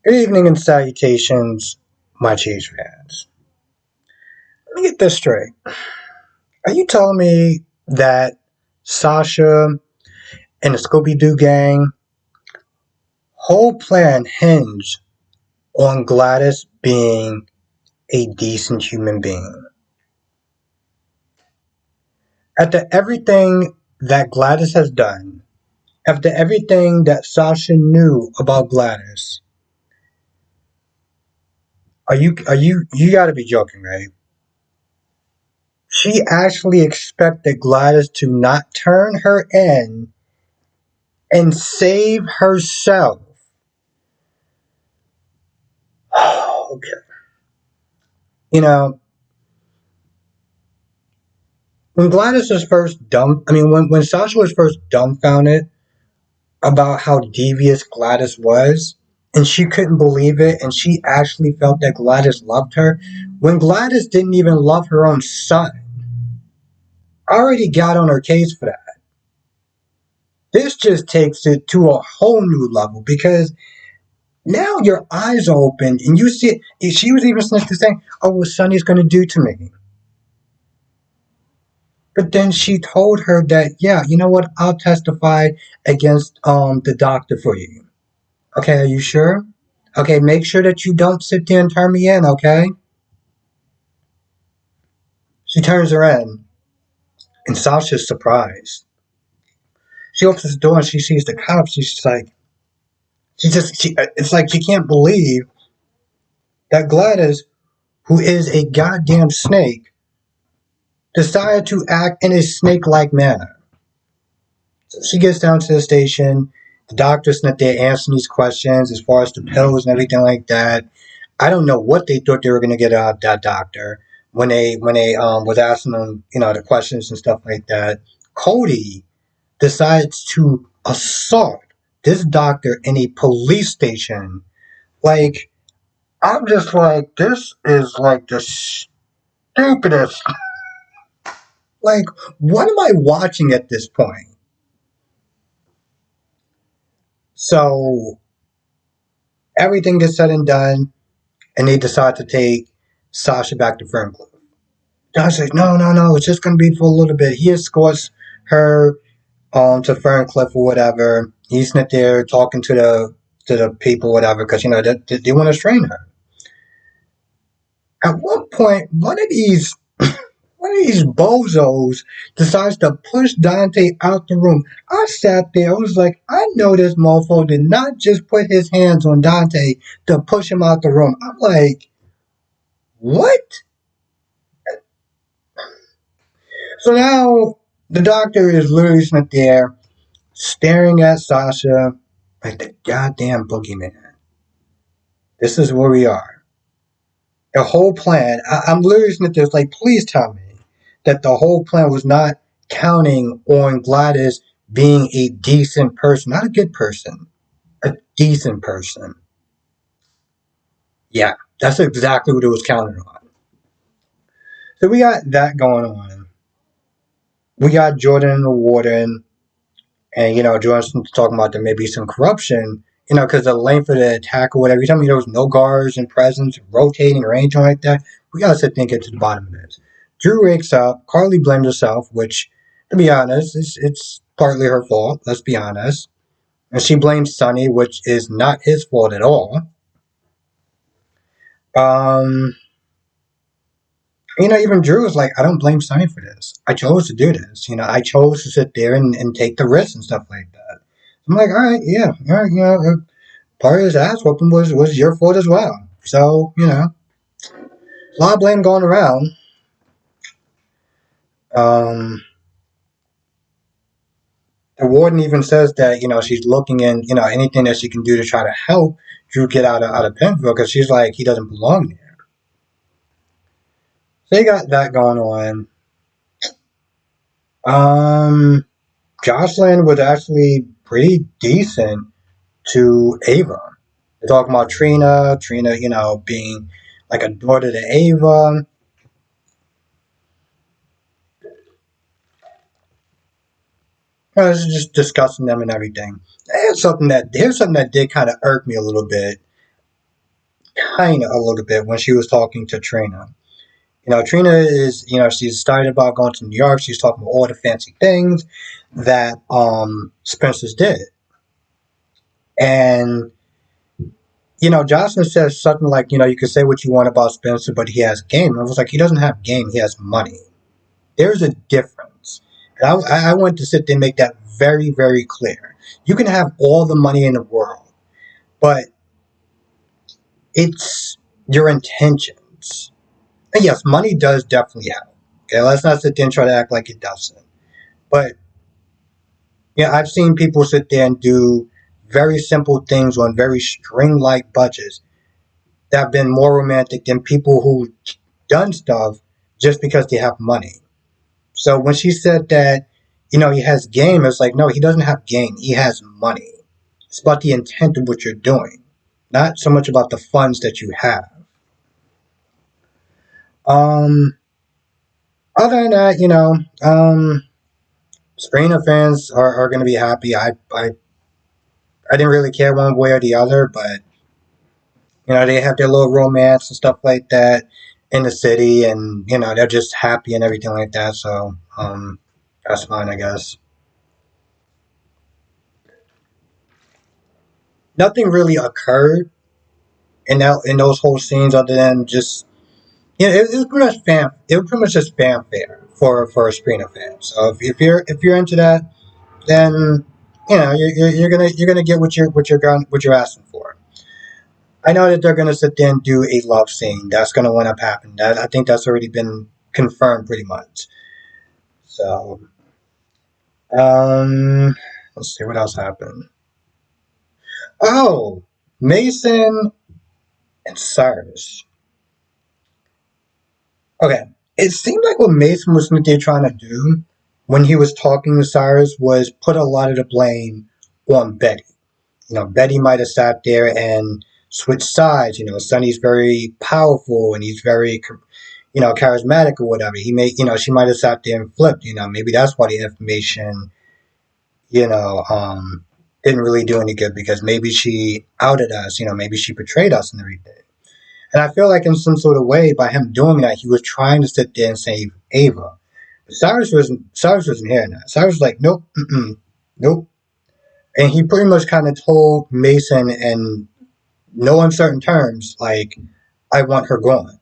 Good evening and salutations, my Chiefs fans. Let me get this straight. Are you telling me that Sasha and the Scooby Doo gang whole plan hinged on Gladys being a decent human being? After everything that Gladys has done, after everything that Sasha knew about Gladys, you gotta be joking, right? She actually expected Gladys to not turn her in and save herself. Okay. You know, when Gladys was first when Sasha was first dumbfounded about how devious Gladys was, and she couldn't believe it, and she actually felt that Gladys loved her, when Gladys didn't even love her own son, I already got on her case for that. This just takes it to a whole new level because now your eyes are open and you see it. She was even saying, "Oh, what Sonny's going to do to me." But then she told her that, yeah, you know what? I'll testify against the doctor for you. Okay, are you sure? Okay, make sure that you don't sit there and turn me in, okay? She turns her in, and Sasha's surprised. She opens the door and she sees the cops. She's like, it's like she can't believe that Gladys, who is a goddamn snake, decided to act in a snake-like manner. So she gets down to the station. The doctor's not there answering these questions as far as the pills and everything like that. I don't know what they thought they were going to get out of that doctor when they was asking them, the questions and stuff like that. Cody decides to assault this doctor in a police station. Like, I'm just like, this is like the stupidest. Like, what am I watching at this point? So everything gets said and done, and they decide to take Sasha back to Ferncliff. Josh says, no, no, no, it's just going to be for a little bit. He escorts her to Ferncliff or whatever. He's not there talking to the people, whatever, because they want to strain her. At one point, one of these bozos decides to push Dante out the room. I sat there, I was like, I know this mofo did not just put his hands on Dante to push him out the room. I'm like, what? So now the doctor is literally sitting there staring at Sasha like the goddamn boogeyman. This is where we are. The whole plan, I'm literally sitting there like, please tell me that the whole plan was not counting on Gladys being a decent person, not a good person, a decent person. Yeah, that's exactly what it was counting on. So we got that going on. We got Jordan and the Warden. And, Johnson's talking about there may be some corruption, because the length of the attack or whatever. You tell me there was no guards and presence, rotating or anything like that. We gotta sit there and get to the bottom of this. Drew wakes up. Carly blames herself, which, to be honest, it's partly her fault. Let's be honest. And she blames Sonny, which is not his fault at all. Um, even Drew was like, I don't blame Sonny for this. I chose to do this. I chose to sit there and take the risk and stuff like that. I'm like, all right, yeah, all right, part of his ass whooping was your fault as well. So, a lot of blame going around. Um, the warden even says that, she's looking in, anything that she can do to try to help Drew get out of Penfield because she's like, he doesn't belong there. So they got that going on. Um, Jocelyn was actually pretty decent to Ava. They're talking about Trina, being like a daughter to Ava. I was just discussing them and everything. Here's something that did kind of irk me a little bit. kind of a little bit when she was talking to Trina. Trina is, she's excited about going to New York. She's talking about all the fancy things that Spencer's did. And, Jocelyn says something like, you can say what you want about Spencer, but he has game. And I was like, he doesn't have game, he has money. There's a difference. And I want to sit there and make that very, very clear. You can have all the money in the world, but it's your intentions. And yes, money does definitely help. Okay, let's not sit there and try to act like it doesn't. But I've seen people sit there and do very simple things on very string-like budgets that have been more romantic than people who done stuff just because they have money. So when she said that, he has game, it's like, no, he doesn't have game. He has money. It's about the intent of what you're doing, not so much about the funds that you have. Um, Other than that, Sabrina fans are going to be happy. I didn't really care one way or the other, but they have their little romance and stuff like that in the city, and they're just happy and everything like that. So that's fine, I guess. Nothing really occurred in those whole scenes other than just it was pretty much fan. It was pretty much just fanfare for a Sabrina fan. So if you're into that, then you're gonna get what you're asking for. I know that they're gonna sit there and do a love scene. That's gonna end up happening. I think that's already been confirmed pretty much. So um, let's see what else happened. Oh, Mason and Cyrus. Okay, it seemed like what Mason was trying to do when he was talking to Cyrus was put a lot of the blame on Betty. Betty might have sat there and switched sides. Sonny's very powerful and he's very, charismatic or whatever. She might have sat there and flipped. Maybe that's why the information, you know, um, didn't really do any good because maybe she outed us. Maybe she betrayed us and everything. And I feel like in some sort of way, by him doing that, he was trying to sit there and save Ava. But Cyrus wasn't hearing that. Cyrus was like, nope, nope. And he pretty much kind of told Mason in no uncertain terms, like, I want her gone.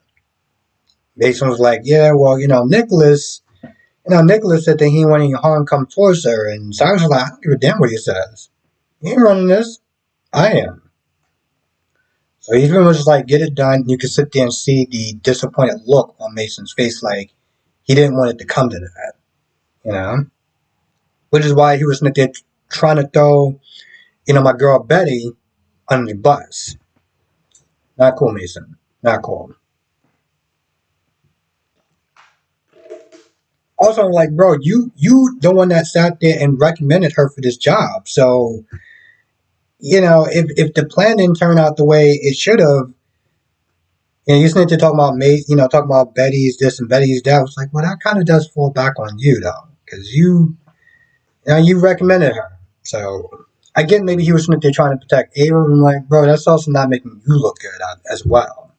Mason was like, yeah, well, Nicholas said that he wanted any harm come towards her. And Cyrus was like, I don't give a damn what he says. He ain't running this. I am. So he's pretty much just like, get it done. You can sit there and see the disappointed look on Mason's face, like he didn't want it to come to that, you know? Which is why he was sitting there trying to throw, my girl Betty under the bus. Not cool, Mason. Not cool. Also, I'm like, bro, you the one that sat there and recommended her for this job. So, if the plan didn't turn out the way it should have, you just need to talk about talking about Betty's this and Betty's that. It's like, well, that kind of does fall back on you though, because you recommended her. So I get maybe he was trying to protect Ava. I'm like, bro, that's also not making you look good as well.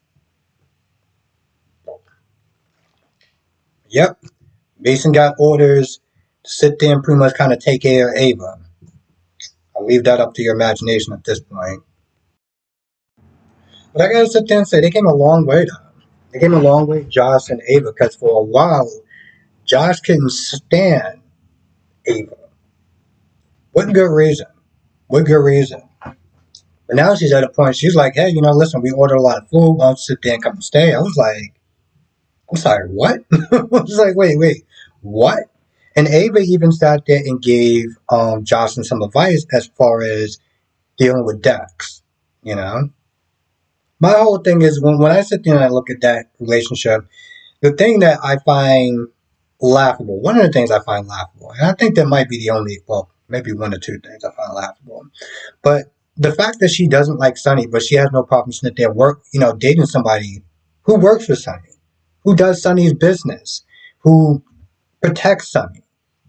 Yep, Mason got orders to sit there and pretty much kind of take care of Ava. I'll leave that up to your imagination at this point. But I gotta sit there and say they came a long way though. They came a long way, Josh and Ava, because for a while Josh couldn't stand Ava. What good reason? What good reason? But now she's at a point, she's like, hey, listen, we ordered a lot of food. Why don't you sit there and come and stay? I was like, I'm sorry, what? I was like, wait, what? And Ava even sat there and gave Jocelyn some advice as far as dealing with Dex. You know? My whole thing is when I sit there and I look at that relationship, the thing that I find laughable, one of the things I find laughable, and I think that might be the only, well, maybe one or two things I find laughable, but the fact that she doesn't like Sonny, but she has no problem sitting there dating somebody who works for Sonny, who does Sonny's business, who protects Sonny.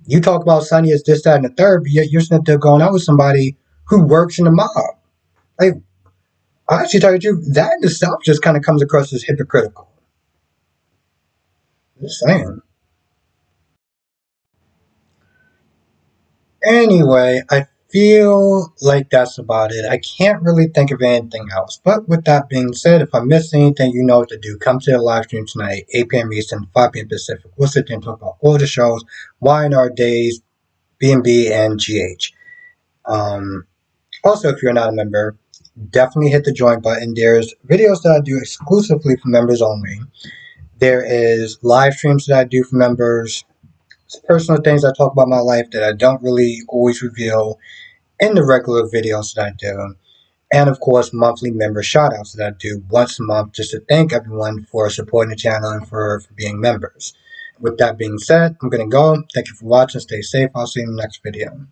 You talk about Sonny as this, that, and the third, but yet you're sitting there going out with somebody who works in the mob. Like, I actually tell you the truth, that in itself just kind of comes across as hypocritical. Just saying. Anyway, I feel like that's about it. I can't really think of anything else. But with that being said, if I missed anything, you know what to do. Come to the live stream tonight, 8 p.m. Eastern, 5 p.m. Pacific. We'll sit there and talk about all the shows, Y&R Days, B&B, and GH. Um, Also, if you're not a member, definitely hit the join button. There's videos that I do exclusively for members only. There is live streams that I do for members. Personal things I talk about my life that I don't really always reveal in the regular videos that I do. And of course, monthly member shoutouts that I do once a month just to thank everyone for supporting the channel and for being members. With that being said, I'm going to go. Thank you for watching. Stay safe. I'll see you in the next video.